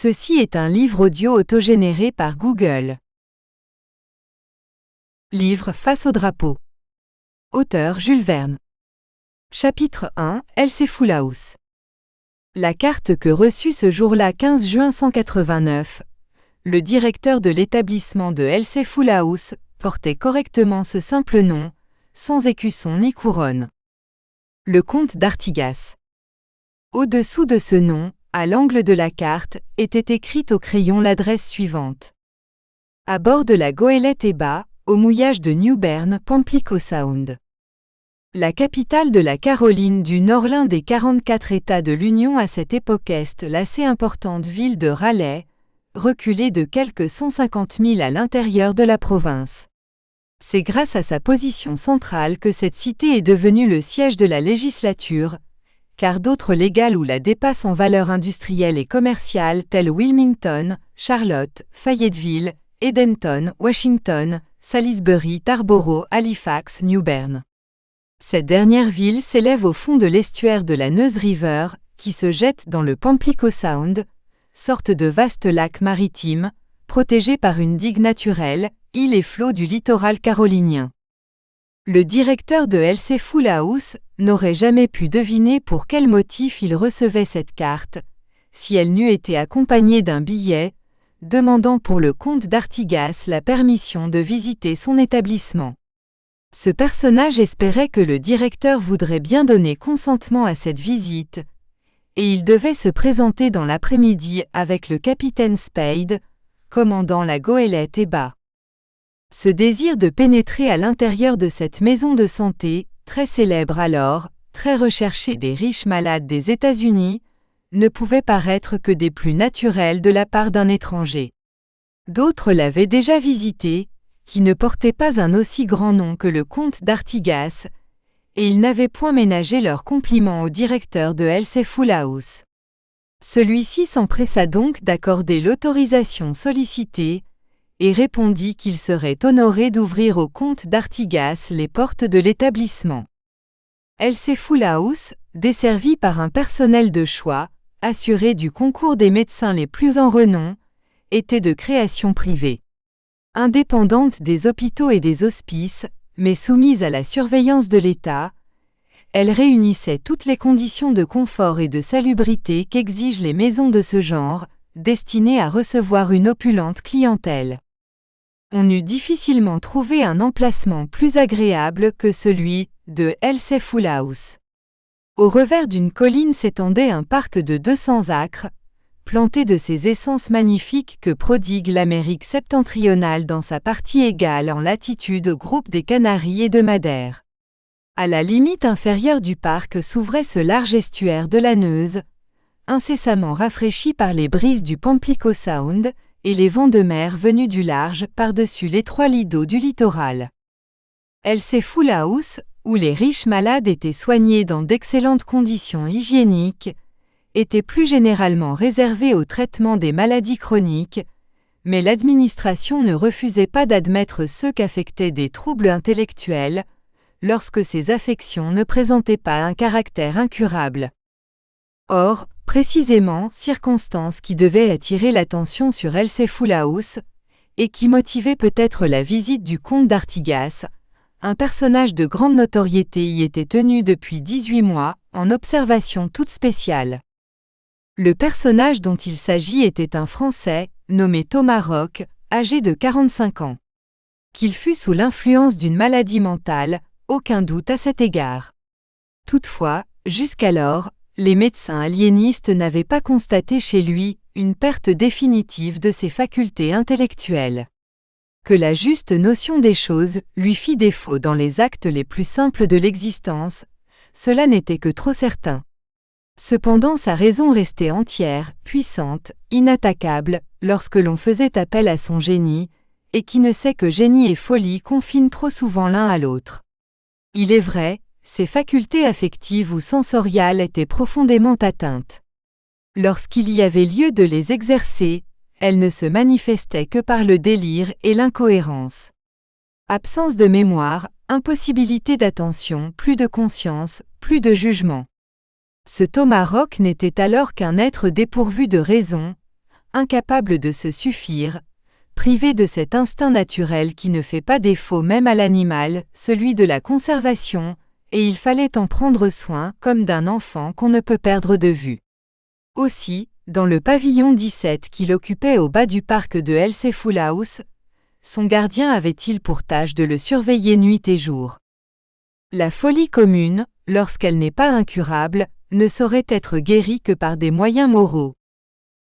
Ceci est un livre audio autogénéré par Google. Livre Face au drapeau. Auteur Jules Verne. Chapitre 1 Elsefull-House. La carte que reçut ce jour-là 15 juin 189, le directeur de l'établissement de Elsefull-House portait correctement ce simple nom, sans écusson ni couronne. Le comte d'Artigas. Au-dessous de ce nom, à l'angle de la carte, était écrite au crayon l'adresse suivante. À bord de la goélette Eba, au mouillage de New Bern, Pamplico Sound. La capitale de la Caroline du Nord, l'un des 44 États de l'Union à cette époque est l'assez importante ville de Raleigh, reculée de quelques 150 000 à l'intérieur de la province. C'est grâce à sa position centrale que cette cité est devenue le siège de la législature, car d'autres légales ou la dépassent en valeur industrielle et commerciale telles Wilmington, Charlotte, Fayetteville, Edenton, Washington, Salisbury, Tarboro, Halifax, New Bern. Cette dernière ville s'élève au fond de l'estuaire de la Neuse River, qui se jette dans le Pamplico Sound, sorte de vaste lac maritime, protégé par une digue naturelle, îles et flots du littoral carolinien. Le directeur de Elsefull-House n'aurait jamais pu deviner pour quel motif il recevait cette carte, si elle n'eût été accompagnée d'un billet, demandant pour le comte d'Artigas la permission de visiter son établissement. Ce personnage espérait que le directeur voudrait bien donner consentement à cette visite, et il devait se présenter dans l'après-midi avec le capitaine Spade, commandant la goélette Eba. Ce désir de pénétrer à l'intérieur de cette maison de santé, très célèbre alors, très recherchée des riches malades des États-Unis, ne pouvait paraître que des plus naturels de la part d'un étranger. D'autres l'avaient déjà visité, qui ne portait pas un aussi grand nom que le comte d'Artigas, et ils n'avaient point ménagé leurs compliments au directeur de Elsefull-House. Celui-ci s'empressa donc d'accorder l'autorisation sollicitée, et répondit qu'il serait honoré d'ouvrir au comte d'Artigas les portes de l'établissement. Elsefull-House, desservi par un personnel de choix, assuré du concours des médecins les plus en renom, était de création privée. Indépendante des hôpitaux et des hospices, mais soumise à la surveillance de l'État, elle réunissait toutes les conditions de confort et de salubrité qu'exigent les maisons de ce genre, destinées à recevoir une opulente clientèle. On eût difficilement trouvé un emplacement plus agréable que celui de Elsefull-House. Au revers d'une colline s'étendait un parc de 200 acres, planté de ces essences magnifiques que prodigue l'Amérique septentrionale dans sa partie égale en latitude au groupe des Canaries et de Madère. À la limite inférieure du parc s'ouvrait ce large estuaire de la Neuse, incessamment rafraîchi par les brises du Pamplico Sound et les vents de mer venus du large par-dessus l'étroit lit d'eau du littoral. Elsefull-House, où les riches malades étaient soignés dans d'excellentes conditions hygiéniques, était plus généralement réservé au traitement des maladies chroniques, mais l'administration ne refusait pas d'admettre ceux qu'affectaient des troubles intellectuels, lorsque ces affections ne présentaient pas un caractère incurable. Or, précisément, circonstance qui devait attirer l'attention sur Elsefull-House, et qui motivait peut-être la visite du comte d'Artigas, un personnage de grande notoriété y était tenu depuis 18 mois, en observation toute spéciale. Le personnage dont il s'agit était un Français, nommé Thomas Roch, âgé de 45 ans. Qu'il fût sous l'influence d'une maladie mentale, aucun doute à cet égard. Toutefois, jusqu'alors, les médecins aliénistes n'avaient pas constaté chez lui une perte définitive de ses facultés intellectuelles. Que la juste notion des choses lui fit défaut dans les actes les plus simples de l'existence, cela n'était que trop certain. Cependant sa raison restait entière, puissante, inattaquable, lorsque l'on faisait appel à son génie, et qui ne sait que génie et folie confinent trop souvent l'un à l'autre. Il est vrai, ses facultés affectives ou sensoriales étaient profondément atteintes. Lorsqu'il y avait lieu de les exercer, elles ne se manifestaient que par le délire et l'incohérence. Absence de mémoire, impossibilité d'attention, plus de conscience, plus de jugement. Ce Thomas Roch n'était alors qu'un être dépourvu de raison, incapable de se suffire, privé de cet instinct naturel qui ne fait pas défaut même à l'animal, celui de la conservation, et il fallait en prendre soin comme d'un enfant qu'on ne peut perdre de vue. Aussi, dans le pavillon 17 qu'il occupait au bas du parc de Healthful House, son gardien avait-il pour tâche de le surveiller nuit et jour. La folie commune, lorsqu'elle n'est pas incurable, ne saurait être guérie que par des moyens moraux.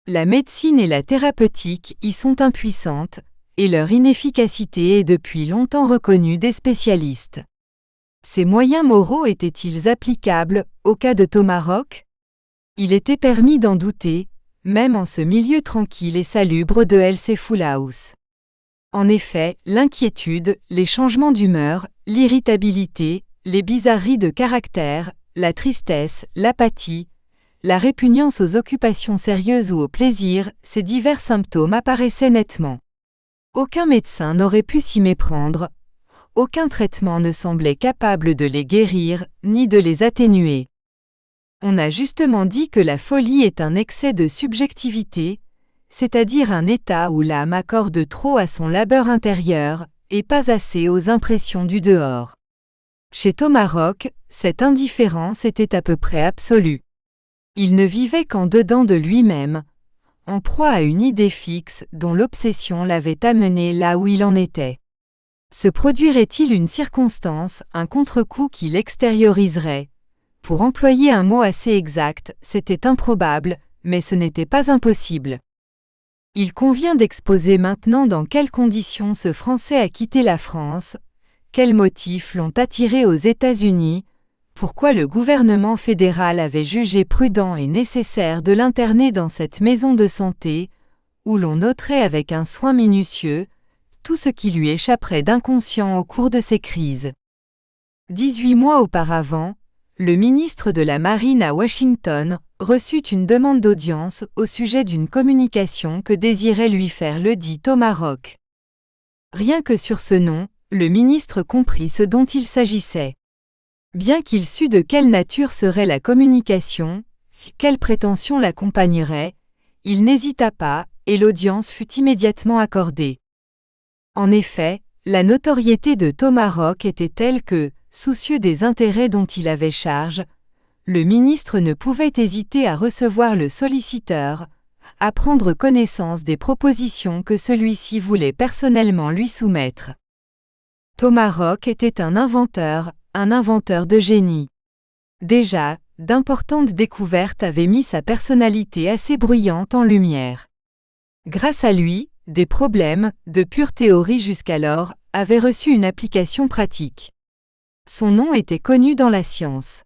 La médecine et la thérapeutique y sont impuissantes, et leur inefficacité est depuis longtemps reconnue des spécialistes. Ces moyens moraux étaient-ils applicables au cas de Tomahawk ? Il était permis d'en douter, même en ce milieu tranquille et salubre de Healthful House. En effet, l'inquiétude, les changements d'humeur, l'irritabilité, les bizarreries de caractère, la tristesse, l'apathie, la répugnance aux occupations sérieuses ou au plaisir, ces divers symptômes apparaissaient nettement. Aucun médecin n'aurait pu s'y méprendre, aucun traitement ne semblait capable de les guérir, ni de les atténuer. On a justement dit que la folie est un excès de subjectivité, c'est-à-dire un état où l'âme accorde trop à son labeur intérieur, et pas assez aux impressions du dehors. Chez Tomahawk, cette indifférence était à peu près absolue. Il ne vivait qu'en dedans de lui-même, en proie à une idée fixe dont l'obsession l'avait amené là où il en était. Se produirait-il une circonstance, un contre-coup qui l'extérioriserait ? Pour employer un mot assez exact, c'était improbable, mais ce n'était pas impossible. Il convient d'exposer maintenant dans quelles conditions ce Français a quitté la France, quels motifs l'ont attiré aux États-Unis, pourquoi le gouvernement fédéral avait jugé prudent et nécessaire de l'interner dans cette maison de santé, où l'on noterait avec un soin minutieux tout ce qui lui échapperait d'inconscient au cours de ces crises. 18 mois auparavant, le ministre de la Marine à Washington reçut une demande d'audience au sujet d'une communication que désirait lui faire ledit Tomahawk. Rien que sur ce nom, le ministre comprit ce dont il s'agissait. Bien qu'il sût de quelle nature serait la communication, quelle prétention l'accompagnerait, il n'hésita pas, et l'audience fut immédiatement accordée. En effet, la notoriété de Tomahawk était telle que, soucieux des intérêts dont il avait charge, le ministre ne pouvait hésiter à recevoir le solliciteur, à prendre connaissance des propositions que celui-ci voulait personnellement lui soumettre. Tomahawk était un inventeur de génie. Déjà, d'importantes découvertes avaient mis sa personnalité assez bruyante en lumière. Grâce à lui, des problèmes, de pure théorie jusqu'alors, avaient reçu une application pratique. Son nom était connu dans la science.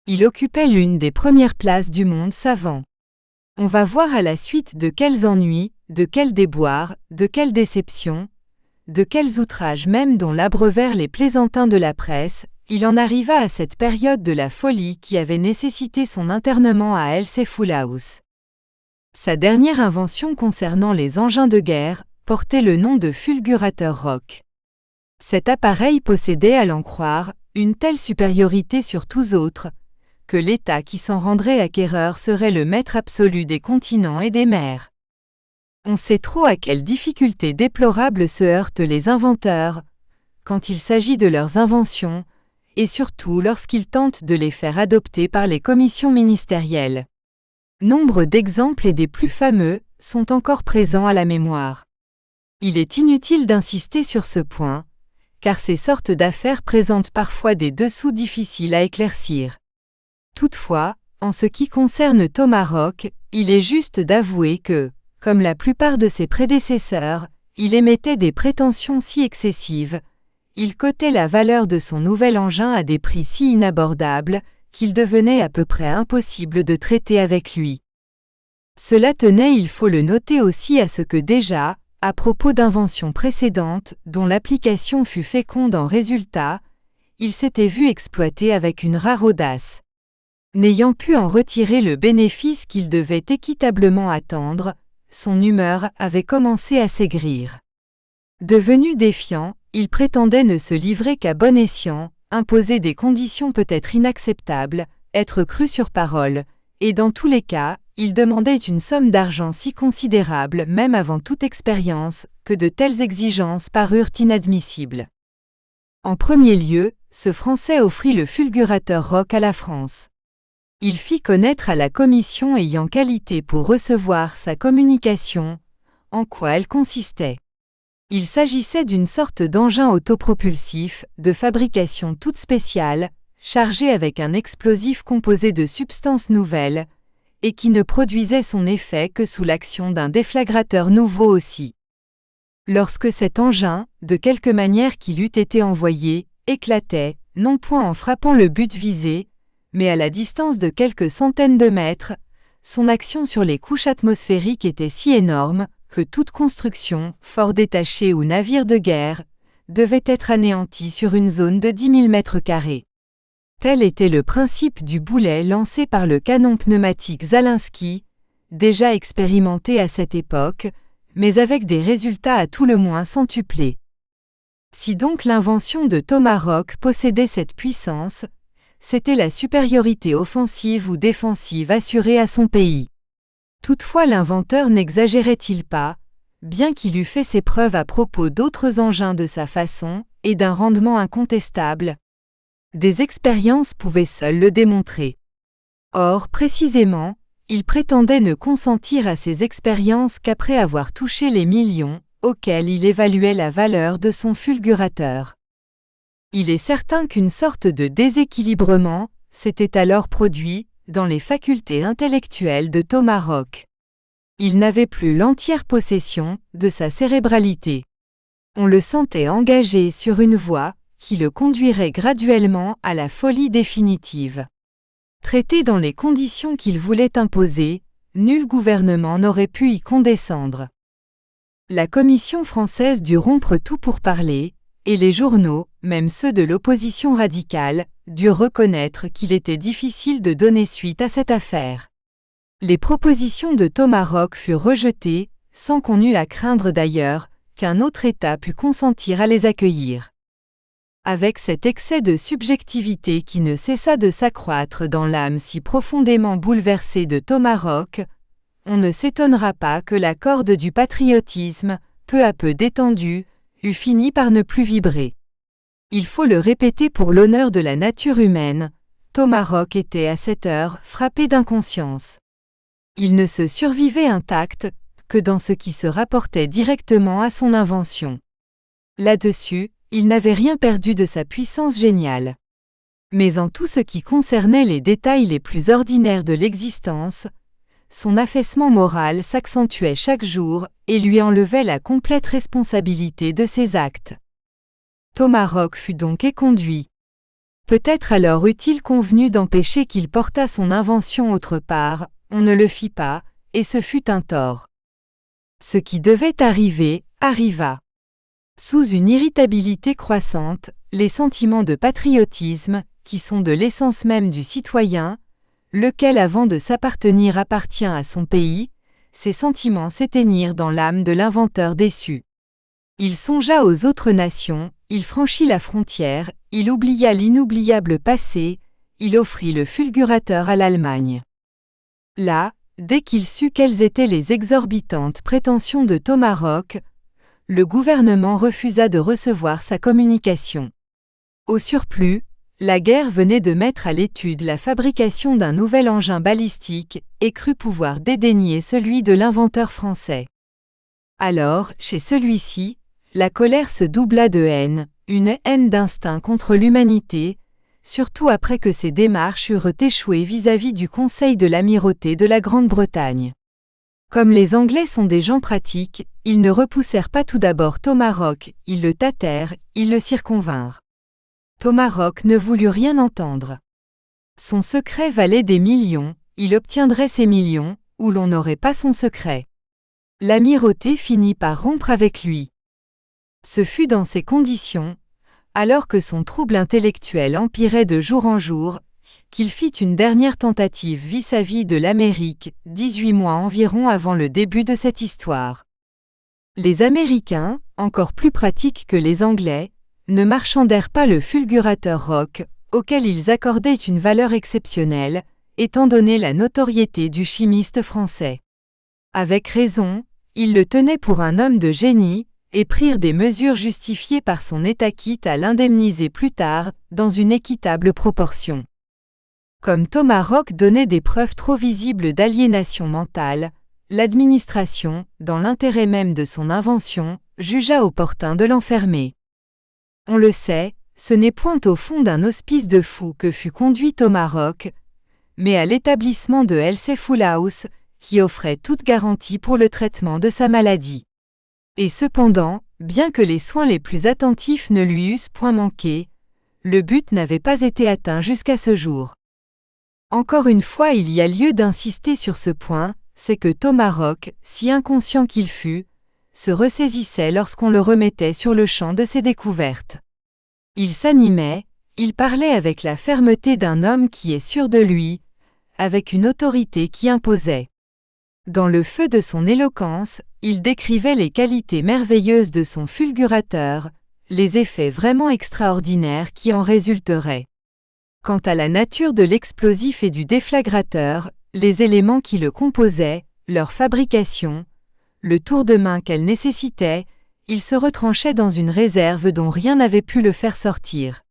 Il occupait l'une des premières places du monde savant. On va voir à la suite de quels ennuis, de quels déboires, de quelles déceptions, de quels outrages même dont l'abreuvèrent les plaisantins de la presse, il en arriva à cette période de la folie qui avait nécessité son internement à Healthful House. Sa dernière invention concernant les engins de guerre portait le nom de fulgurateur Rock. Cet appareil possédait, à l'en croire, une telle supériorité sur tous autres, que l'État qui s'en rendrait acquéreur serait le maître absolu des continents et des mers. On sait trop à quelles difficultés déplorables se heurtent les inventeurs, quand il s'agit de leurs inventions, et surtout lorsqu'ils tentent de les faire adopter par les commissions ministérielles. Nombre d'exemples et des plus fameux sont encore présents à la mémoire. Il est inutile d'insister sur ce point, car ces sortes d'affaires présentent parfois des dessous difficiles à éclaircir. Toutefois, en ce qui concerne Tomahawk, il est juste d'avouer que, comme la plupart de ses prédécesseurs, il émettait des prétentions si excessives, il cotait la valeur de son nouvel engin à des prix si inabordables, qu'il devenait à peu près impossible de traiter avec lui. Cela tenait, il faut le noter aussi, à ce que déjà, à propos d'inventions précédentes dont l'application fut féconde en résultats, il s'était vu exploiter avec une rare audace. N'ayant pu en retirer le bénéfice qu'il devait équitablement attendre, son humeur avait commencé à s'aigrir. Devenu défiant, il prétendait ne se livrer qu'à bon escient, imposer des conditions peut-être inacceptables, être cru sur parole, et dans tous les cas, il demandait une somme d'argent si considérable même avant toute expérience, que de telles exigences parurent inadmissibles. En premier lieu, ce Français offrit le fulgurateur Rock à la France. Il fit connaître à la commission ayant qualité pour recevoir sa communication, en quoi elle consistait. Il s'agissait d'une sorte d'engin autopropulsif, de fabrication toute spéciale, chargé avec un explosif composé de substances nouvelles, et qui ne produisait son effet que sous l'action d'un déflagrateur nouveau aussi. Lorsque cet engin, de quelque manière qu'il eût été envoyé, éclatait, non point en frappant le but visé, mais à la distance de quelques centaines de mètres, son action sur les couches atmosphériques était si énorme que toute construction, fort détachée ou navire de guerre, devait être anéantie sur une zone de 10 000 mètres carrés. Tel était le principe du boulet lancé par le canon pneumatique Zalinski, déjà expérimenté à cette époque, mais avec des résultats à tout le moins centuplés. Si donc l'invention de Tomahawk possédait cette puissance, c'était la supériorité offensive ou défensive assurée à son pays. Toutefois l'inventeur n'exagérait-il pas, bien qu'il eût fait ses preuves à propos d'autres engins de sa façon et d'un rendement incontestable. Des expériences pouvaient seules le démontrer. Or, précisément, il prétendait ne consentir à ces expériences qu'après avoir touché les millions, auxquels il évaluait la valeur de son fulgurateur. Il est certain qu'une sorte de déséquilibrement s'était alors produit dans les facultés intellectuelles de Tomahawk. Il n'avait plus l'entière possession de sa cérébralité. On le sentait engagé sur une voie qui le conduirait graduellement à la folie définitive. Traité dans les conditions qu'il voulait imposer, nul gouvernement n'aurait pu y condescendre. La Commission française dut rompre tout pourparler, et les journaux, même ceux de l'opposition radicale, durent reconnaître qu'il était difficile de donner suite à cette affaire. Les propositions de Tomahawk furent rejetées, sans qu'on eût à craindre d'ailleurs qu'un autre État pût consentir à les accueillir. Avec cet excès de subjectivité qui ne cessa de s'accroître dans l'âme si profondément bouleversée de Tomahawk, on ne s'étonnera pas que la corde du patriotisme, peu à peu détendue, eût fini par ne plus vibrer. Il faut le répéter pour l'honneur de la nature humaine, Tomahawk était à cette heure frappé d'inconscience. Il ne se survivait intact que dans ce qui se rapportait directement à son invention. Là-dessus, il n'avait rien perdu de sa puissance géniale. Mais en tout ce qui concernait les détails les plus ordinaires de l'existence, son affaissement moral s'accentuait chaque jour et lui enlevait la complète responsabilité de ses actes. Tomahawk fut donc éconduit. Peut-être alors eût-il convenu d'empêcher qu'il portât son invention autre part, on ne le fit pas, et ce fut un tort. Ce qui devait arriver, arriva. Sous une irritabilité croissante, les sentiments de patriotisme, qui sont de l'essence même du citoyen, lequel avant de s'appartenir appartient à son pays, ces sentiments s'éteignirent dans l'âme de l'inventeur déçu. Il songea aux autres nations, il franchit la frontière, il oublia l'inoubliable passé, il offrit le fulgurateur à l'Allemagne. Là, dès qu'il sut quelles étaient les exorbitantes prétentions de Tomahawk, le gouvernement refusa de recevoir sa communication. Au surplus, la guerre venait de mettre à l'étude la fabrication d'un nouvel engin balistique et crut pouvoir dédaigner celui de l'inventeur français. Alors, chez celui-ci, la colère se doubla de haine, une haine d'instinct contre l'humanité, surtout après que ses démarches eurent échoué vis-à-vis du Conseil de l'Amirauté de la Grande-Bretagne. Comme les Anglais sont des gens pratiques, ils ne repoussèrent pas tout d'abord Tomahawk, ils le tâtèrent, ils le circonvinrent. Tomahawk ne voulut rien entendre. Son secret valait des millions, il obtiendrait ces millions, ou l'on n'aurait pas son secret. L'Amirauté finit par rompre avec lui. Ce fut dans ces conditions, alors que son trouble intellectuel empirait de jour en jour, qu'il fit une dernière tentative vis-à-vis de l'Amérique, 18 mois environ avant le début de cette histoire. Les Américains, encore plus pratiques que les Anglais, ne marchandèrent pas le fulgurateur Rock, auquel ils accordaient une valeur exceptionnelle, étant donné la notoriété du chimiste français. Avec raison, ils le tenaient pour un homme de génie, et prirent des mesures justifiées par son état quitte à l'indemniser plus tard, dans une équitable proportion. Comme Thomas Rock donnait des preuves trop visibles d'aliénation mentale, l'administration, dans l'intérêt même de son invention, jugea opportun de l'enfermer. On le sait, ce n'est point au fond d'un hospice de fous que fut conduit Thomas Rock, mais à l'établissement de Healthful House, qui offrait toute garantie pour le traitement de sa maladie. Et cependant, bien que les soins les plus attentifs ne lui eussent point manqué, le but n'avait pas été atteint jusqu'à ce jour. Encore une fois, il y a lieu d'insister sur ce point, c'est que Thomas Rock, si inconscient qu'il fût, se ressaisissait lorsqu'on le remettait sur le champ de ses découvertes. Il s'animait, il parlait avec la fermeté d'un homme qui est sûr de lui, avec une autorité qui imposait. Dans le feu de son éloquence, il décrivait les qualités merveilleuses de son fulgurateur, les effets vraiment extraordinaires qui en résulteraient. Quant à la nature de l'explosif et du déflagrateur, les éléments qui le composaient, leur fabrication, le tour de main qu'elle nécessitait, il se retranchait dans une réserve dont rien n'avait pu le faire sortir.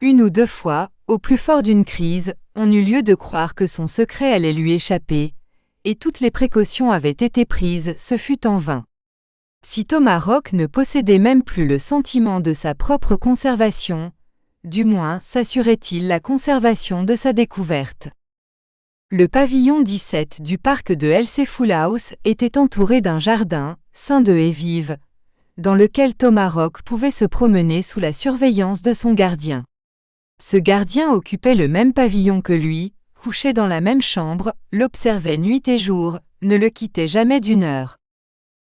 Une ou deux fois, au plus fort d'une crise, on eut lieu de croire que son secret allait lui échapper, et toutes les précautions avaient été prises, ce fut en vain. Si Thomas Rock ne possédait même plus le sentiment de sa propre conservation, du moins s'assurait-il la conservation de sa découverte. Le pavillon 17 du parc de Healthful House était entouré d'un jardin, ceint de haies vives, dans lequel Thomas Rock pouvait se promener sous la surveillance de son gardien. Ce gardien occupait le même pavillon que lui, couché dans la même chambre, l'observait nuit et jour, ne le quittait jamais d'une heure.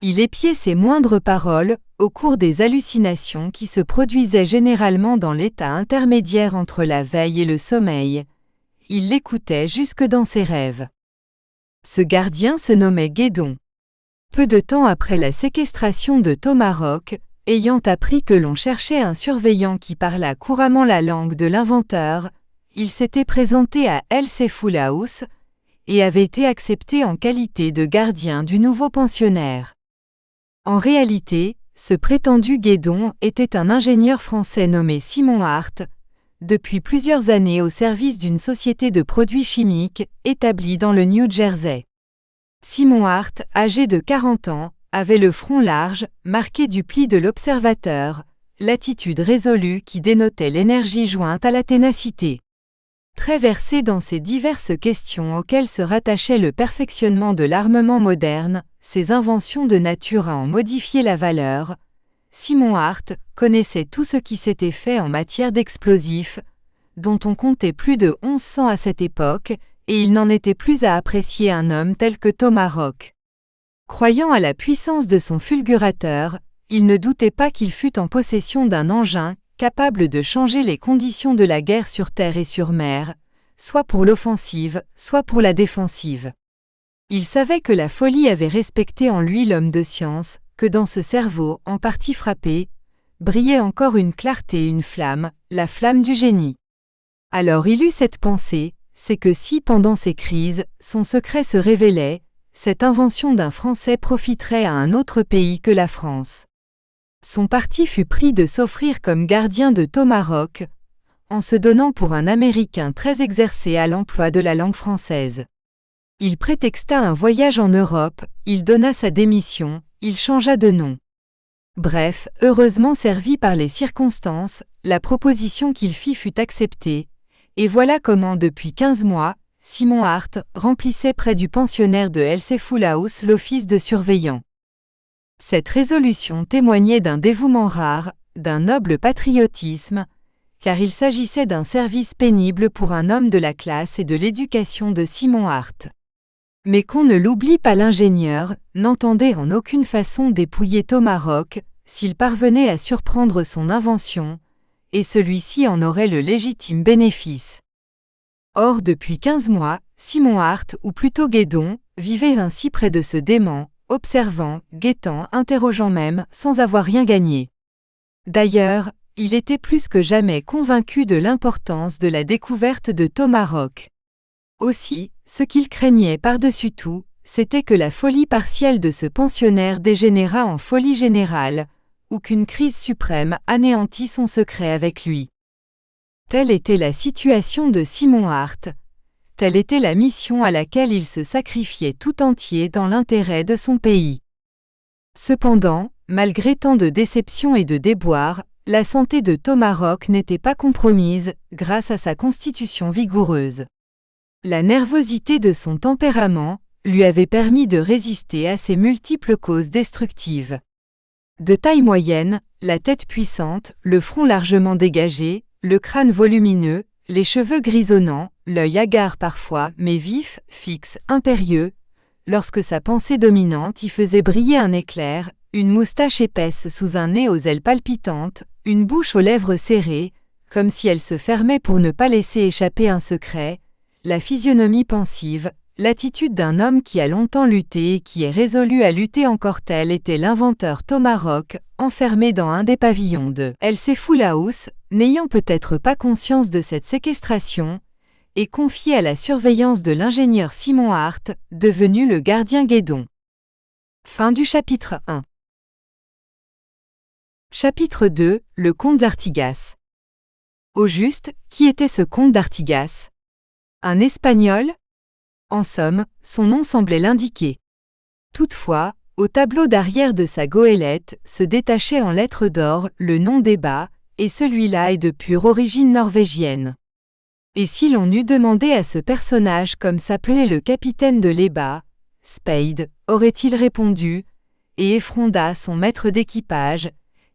Il épiait ses moindres paroles, au cours des hallucinations qui se produisaient généralement dans l'état intermédiaire entre la veille et le sommeil. Il l'écoutait jusque dans ses rêves. Ce gardien se nommait Guédon. Peu de temps après la séquestration de Thomas Rock, ayant appris que l'on cherchait un surveillant qui parlât couramment la langue de l'inventeur, il s'était présenté à Healthful House et avait été accepté en qualité de gardien du nouveau pensionnaire. En réalité, ce prétendu Guédon était un ingénieur français nommé Simon Hart, depuis plusieurs années au service d'une société de produits chimiques établie dans le New Jersey. Simon Hart, âgé de 40 ans, avait le front large, marqué du pli de l'observateur, l'attitude résolue qui dénotait l'énergie jointe à la ténacité. Très versé dans ces diverses questions auxquelles se rattachait le perfectionnement de l'armement moderne, ses inventions de nature à en modifier la valeur, Simon Hart connaissait tout ce qui s'était fait en matière d'explosifs, dont on comptait plus de 1100 à cette époque, et il n'en était plus à apprécier un homme tel que Thomas Rock. Croyant à la puissance de son fulgurateur, il ne doutait pas qu'il fût en possession d'un engin capable de changer les conditions de la guerre sur terre et sur mer, soit pour l'offensive, soit pour la défensive. Il savait que la folie avait respecté en lui l'homme de science, que dans ce cerveau, en partie frappé, brillait encore une clarté et une flamme, la flamme du génie. Alors il eut cette pensée, c'est que si pendant ces crises, son secret se révélait, cette invention d'un Français profiterait à un autre pays que la France. Son parti fut pris de s'offrir comme gardien de Thomas Rock, en se donnant pour un Américain très exercé à l'emploi de la langue française. Il prétexta un voyage en Europe, il donna sa démission, il changea de nom. Bref, heureusement servi par les circonstances, la proposition qu'il fit fut acceptée, et voilà comment depuis 15 mois, Simon Hart remplissait près du pensionnaire de Healthful House l'office de surveillant. Cette résolution témoignait d'un dévouement rare, d'un noble patriotisme, car il s'agissait d'un service pénible pour un homme de la classe et de l'éducation de Simon Hart. Mais qu'on ne l'oublie pas, l'ingénieur n'entendait en aucune façon dépouiller Thomas Rock s'il parvenait à surprendre son invention, et celui-ci en aurait le légitime bénéfice. Or depuis 15 mois, Simon Hart, ou plutôt Guédon, vivait ainsi près de ce dément, observant, guettant, interrogeant même, sans avoir rien gagné. D'ailleurs, il était plus que jamais convaincu de l'importance de la découverte de Thomas Rock. Aussi, ce qu'il craignait par-dessus tout, c'était que la folie partielle de ce pensionnaire dégénérât en folie générale, ou qu'une crise suprême anéantît son secret avec lui. Telle était la situation de Simon Hart. Telle était la mission à laquelle il se sacrifiait tout entier dans l'intérêt de son pays. Cependant, malgré tant de déceptions et de déboires, la santé de Thomas Rock n'était pas compromise, grâce à sa constitution vigoureuse. La nervosité de son tempérament lui avait permis de résister à ces multiples causes destructives. De taille moyenne, la tête puissante, le front largement dégagé, le crâne volumineux, les cheveux grisonnants, l'œil hagard parfois, mais vif, fixe, impérieux, lorsque sa pensée dominante y faisait briller un éclair, une moustache épaisse sous un nez aux ailes palpitantes, une bouche aux lèvres serrées, comme si elle se fermait pour ne pas laisser échapper un secret, la physionomie pensive, l'attitude d'un homme qui a longtemps lutté et qui est résolu à lutter encore, tel était l'inventeur Thomas Rock, enfermé dans un des pavillons de L.C. Full House, n'ayant peut-être pas conscience de cette séquestration, et confié à la surveillance de l'ingénieur Simon Hart, devenu le gardien guédon. Fin du chapitre 1. Chapitre 2, le comte d'Artigas. Au juste, qui était ce comte d'Artigas? Un Espagnol? En somme, son nom semblait l'indiquer. Toutefois, au tableau d'arrière de sa goélette se détachait en lettres d'or le nom d'Eba, et celui-là est de pure origine norvégienne. Et si l'on eût demandé à ce personnage comme s'appelait le capitaine de l'Eba, Spade, aurait-il répondu, et Effronda son maître d'équipage,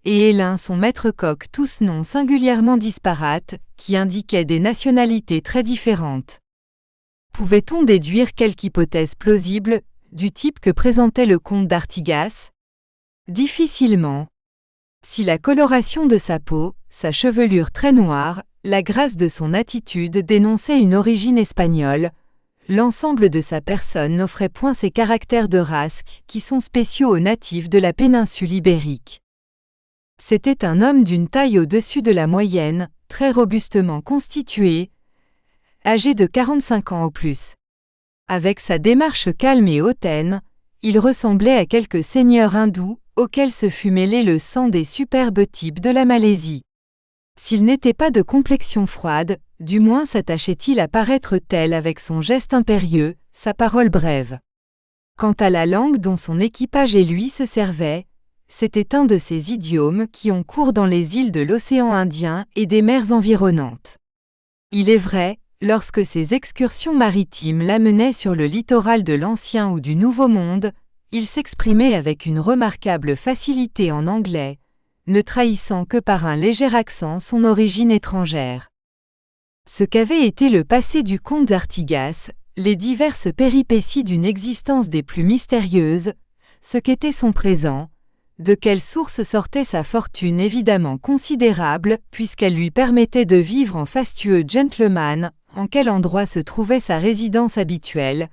et Hélin son maître-coq, tous noms singulièrement disparates, qui indiquaient des nationalités très différentes. Pouvait-on déduire quelque hypothèse plausible, du type que présentait le comte d'Artigas? Difficilement. Si la coloration de sa peau, sa chevelure très noire, la grâce de son attitude dénonçaient une origine espagnole, l'ensemble de sa personne n'offrait point ces caractères de race qui sont spéciaux aux natifs de la péninsule ibérique. C'était un homme d'une taille au-dessus de la moyenne, très robustement constitué, âgé de 45 ans au plus. Avec sa démarche calme et hautaine, il ressemblait à quelques seigneurs hindous, auxquels se fût mêlé le sang des superbes types de la Malaisie. S'il n'était pas de complexion froide, du moins s'attachait-il à paraître tel avec son geste impérieux, sa parole brève. Quant à la langue dont son équipage et lui se servaient, c'était un de ces idiomes qui ont cours dans les îles de l'océan Indien et des mers environnantes. Il est vrai, lorsque ses excursions maritimes l'amenaient sur le littoral de l'Ancien ou du Nouveau Monde, il s'exprimait avec une remarquable facilité en anglais, ne trahissant que par un léger accent son origine étrangère. Ce qu'avait été le passé du comte d'Artigas, les diverses péripéties d'une existence des plus mystérieuses, ce qu'était son présent, de quelle source sortait sa fortune évidemment considérable puisqu'elle lui permettait de vivre en fastueux gentleman, en quel endroit se trouvait sa résidence habituelle,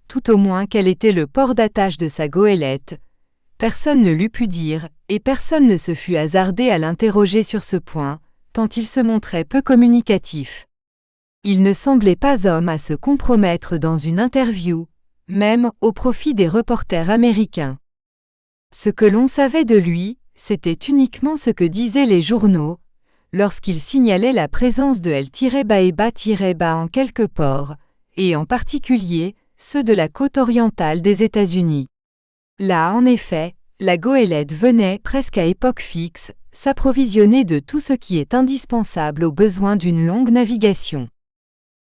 tout au moins quel était le port d'attache de sa goélette, personne ne l'eût pu dire, et personne ne se fût hasardé à l'interroger sur ce point, tant il se montrait peu communicatif. Il ne semblait pas homme à se compromettre dans une interview, même au profit des reporters américains. Ce que l'on savait de lui, c'était uniquement ce que disaient les journaux, lorsqu'ils signalaient la présence de L-Baeba en quelque port, et en particulier, ceux de la côte orientale des États-Unis. Là, en effet, la goélette venait, presque à époque fixe, s'approvisionner de tout ce qui est indispensable aux besoins d'une longue navigation.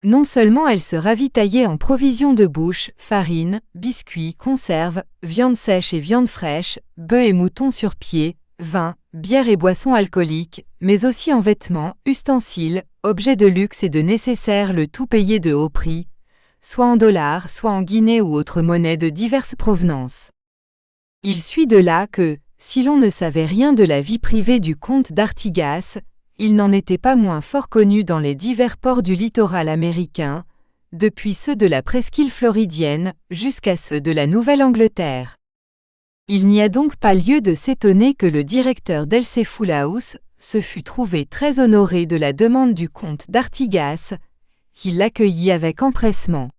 Non seulement elle se ravitaillait en provisions de bouche, farine, biscuits, conserves, viande sèche et viande fraîche, bœufs et moutons sur pied, vin, bière et boissons alcooliques, mais aussi en vêtements, ustensiles, objets de luxe et de nécessaire, le tout payé de haut prix, soit en dollars, soit en guinées ou autres monnaies de diverses provenances. Il suit de là que, si l'on ne savait rien de la vie privée du comte d'Artigas, il n'en était pas moins fort connu dans les divers ports du littoral américain, depuis ceux de la presqu'île floridienne jusqu'à ceux de la Nouvelle-Angleterre. Il n'y a donc pas lieu de s'étonner que le directeur d'L.C. Full House se fût trouvé très honoré de la demande du comte d'Artigas, qui l'accueillit avec empressement.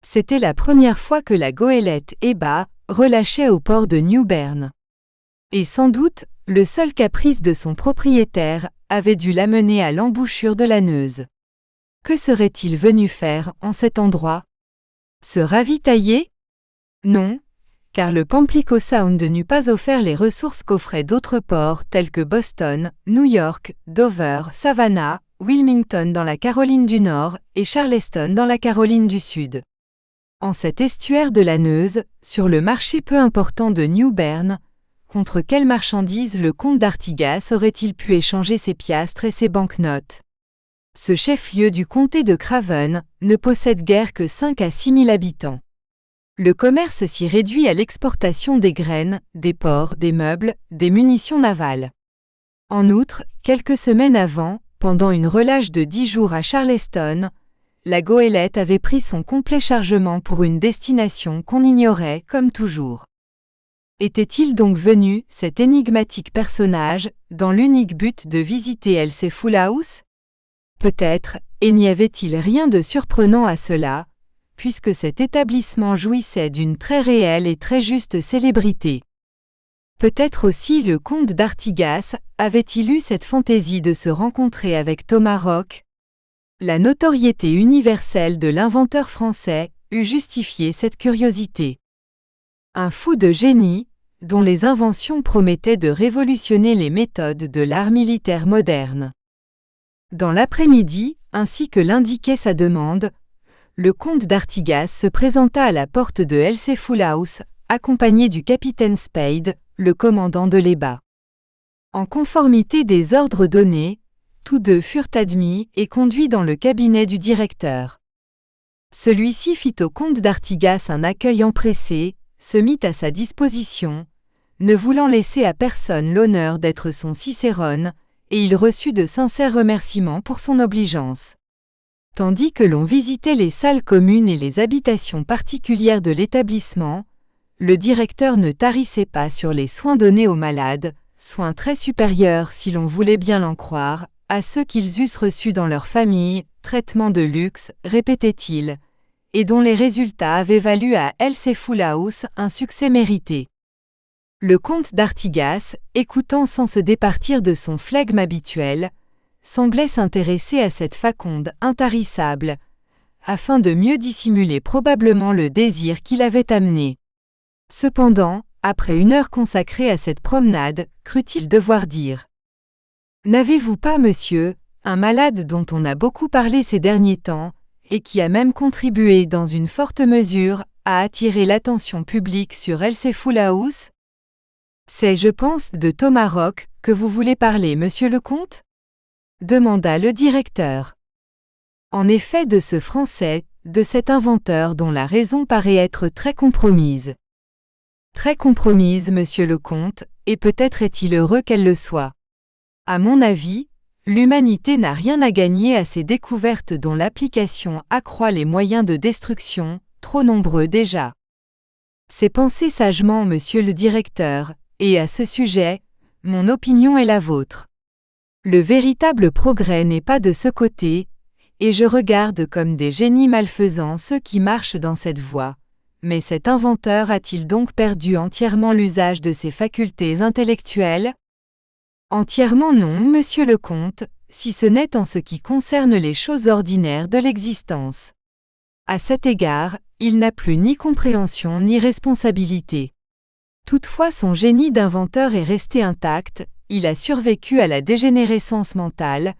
C'était la première fois que la goélette Eba relâchait au port de New Bern. Et sans doute, le seul caprice de son propriétaire avait dû l'amener à l'embouchure de la Neuse. Que serait-il venu faire en cet endroit? Se ravitailler? Non, car le Pamplico Sound n'eût pas offert les ressources qu'offraient d'autres ports tels que Boston, New York, Dover, Savannah, Wilmington dans la Caroline du Nord et Charleston dans la Caroline du Sud. En cet estuaire de la Neuse, sur le marché peu important de New Bern, contre quelles marchandises le comte d'Artigas aurait-il pu échanger ses piastres et ses banknotes? Ce chef-lieu du comté de Craven ne possède guère que 5 à 6 000 habitants. Le commerce s'y réduit à l'exportation des graines, des porcs, des meubles, des munitions navales. En outre, quelques semaines avant, pendant une relâche de 10 jours à Charleston, la goélette avait pris son complet chargement pour une destination qu'on ignorait, comme toujours. Était-il donc venu, cet énigmatique personnage, dans l'unique but de visiter Elsey Full House? Peut-être, et n'y avait-il rien de surprenant à cela, puisque cet établissement jouissait d'une très réelle et très juste célébrité. Peut-être aussi le comte d'Artigas avait-il eu cette fantaisie de se rencontrer avec Thomas Rock? La notoriété universelle de l'inventeur français eût justifié cette curiosité. Un fou de génie, dont les inventions promettaient de révolutionner les méthodes de l'art militaire moderne. Dans l'après-midi, ainsi que l'indiquait sa demande, le comte d'Artigas se présenta à la porte de Elsey Full House, accompagné du capitaine Spade, le commandant de l'Eba. En conformité des ordres donnés, tous deux furent admis et conduits dans le cabinet du directeur. Celui-ci fit au comte d'Artigas un accueil empressé, se mit à sa disposition, ne voulant laisser à personne l'honneur d'être son Cicérone, et il reçut de sincères remerciements pour son obligeance. Tandis que l'on visitait les salles communes et les habitations particulières de l'établissement, le directeur ne tarissait pas sur les soins donnés aux malades, soins très supérieurs si l'on voulait bien l'en croire, à ceux qu'ils eussent reçus dans leur famille, traitement de luxe, répétait-il, et dont les résultats avaient valu à Elsey Full House un succès mérité. Le comte d'Artigas, écoutant sans se départir de son flegme habituel, semblait s'intéresser à cette faconde intarissable, afin de mieux dissimuler probablement le désir qui l'avait amené. Cependant, après une heure consacrée à cette promenade, crut-il devoir dire: « N'avez-vous pas, monsieur, un malade dont on a beaucoup parlé ces derniers temps, et qui a même contribué dans une forte mesure à attirer l'attention publique sur Elsey Full House? C'est, je pense, de Thomas Rock que vous voulez parler, monsieur le comte? Demanda le directeur. En effet, de ce Français, de cet inventeur dont la raison paraît être très compromise. Très compromise, monsieur le comte, et peut-être est-il heureux qu'elle le soit. À mon avis, l'humanité n'a rien à gagner à ces découvertes dont l'application accroît les moyens de destruction, trop nombreux déjà. C'est penser sagement, monsieur le directeur, et à ce sujet, mon opinion est la vôtre. Le véritable progrès n'est pas de ce côté, et je regarde comme des génies malfaisants ceux qui marchent dans cette voie. Mais cet inventeur a-t-il donc perdu entièrement l'usage de ses facultés intellectuelles? Entièrement non, monsieur le comte, si ce n'est en ce qui concerne les choses ordinaires de l'existence. À cet égard, il n'a plus ni compréhension ni responsabilité. Toutefois, son génie d'inventeur est resté intact, il a survécu à la dégénérescence mentale,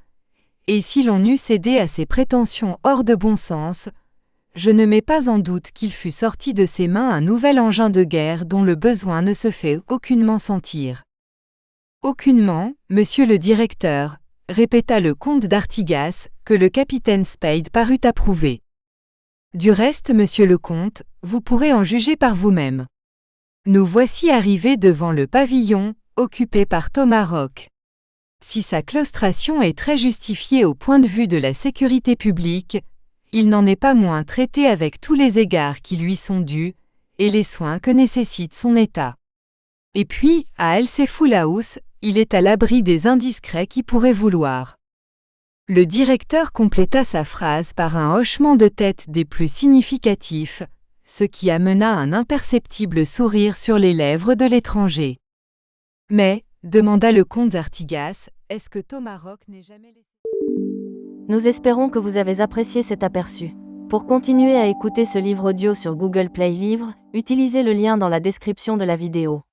et si l'on eût cédé à ses prétentions hors de bon sens, je ne mets pas en doute qu'il fût sorti de ses mains un nouvel engin de guerre dont le besoin ne se fait aucunement sentir. Aucunement, monsieur le directeur, répéta le comte d'Artigas, que le capitaine Spade parut approuver. Du reste, monsieur le comte, vous pourrez en juger par vous-même. Nous voici arrivés devant le pavillon, occupé par Thomas Rock. Si sa claustration est très justifiée au point de vue de la sécurité publique, il n'en est pas moins traité avec tous les égards qui lui sont dus, et les soins que nécessite son état. Et puis, à Elsey Full House, il est à l'abri des indiscrets qui pourraient vouloir Le directeur compléta sa phrase par un hochement de tête des plus significatifs, ce qui amena un imperceptible sourire sur les lèvres de l'étranger. « Mais, demanda le comte d'Artigas, est-ce que Thomas Rock n'est jamais laissé... » Nous espérons que vous avez apprécié cet aperçu. Pour continuer à écouter ce livre audio sur Google Play Livres, utilisez le lien dans la description de la vidéo.